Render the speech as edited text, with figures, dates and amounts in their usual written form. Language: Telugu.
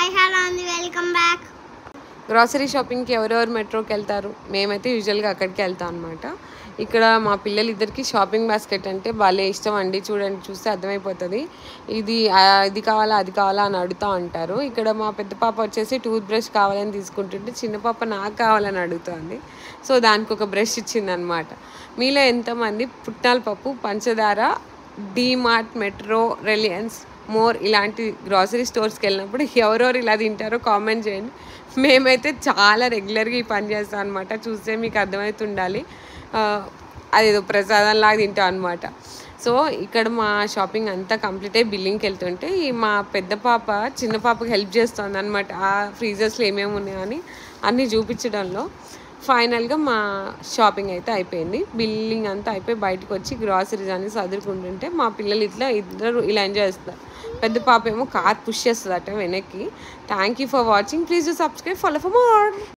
హాయ్ హలో అండి, వెల్కమ్ బ్యాక్. గ్రాసరీ షాపింగ్కి ఎవరెవరు మెట్రోకి వెళ్తారు? మేమైతే యూజువల్గా అక్కడికి వెళ్తాం అనమాట. ఇక్కడ మా పిల్లలిద్దరికి షాపింగ్ బాస్కెట్ అంటే భలే ఇష్టం అండి. చూస్తే అర్థమైపోతుంది. ఇది కావాలా అది కావాలా అని అడుగుతూ ఉంటారు. ఇక్కడ మా పెద్ద పాప వచ్చేసి టూత్ బ్రష్ కావాలని తీసుకుంటుంటే చిన్న పాప నాకు కావాలని అడుగుతుంది. సో దానికి ఒక బ్రష్ ఇచ్చిందనమాట. మీలో ఎంతమంది పుట్నాల పప్పు, పంచదార, డీమార్ట్, మెట్రో, రిలయన్స్, మోర్ ఇలాంటి గ్రాసరీ స్టోర్స్కి వెళ్ళినప్పుడు ఎవరెవరు ఇలా తింటారో కామెంట్ చేయండి. మేమైతే చాలా రెగ్యులర్గా ఈ పని చేస్తాం అనమాట. చూస్తే మీకు అర్థమవుతుండాలి. అదేదో ప్రసాదంలాగా తింటాం అనమాట. సో ఇక్కడ మా షాపింగ్ అంతా కంప్లీట్ అయ్యి బిల్లింగ్కి వెళ్తుంటే మా పెద్ద పాప చిన్న పాపకి హెల్ప్ చేస్తుంది అనమాట. ఆ ఫ్రీజర్స్లో ఏమేమి ఉన్నాయని అన్నీ చూపించడంలో ఫైనల్గా మా షాపింగ్ అయితే అయిపోయింది. బిల్లింగ్ అంతా అయిపోయి బయటకు వచ్చి గ్రాసరీస్ అన్ని చదువుకుంటుంటే మా పిల్లలు ఇద్దరు ఇలా ఎంజాయ్ చేస్తారు. పెద్ద పాప ఏమో కార్ పుష్ చేస్తుంది అట వెనక్కి. Thank you for watching. Please do subscribe, follow for more.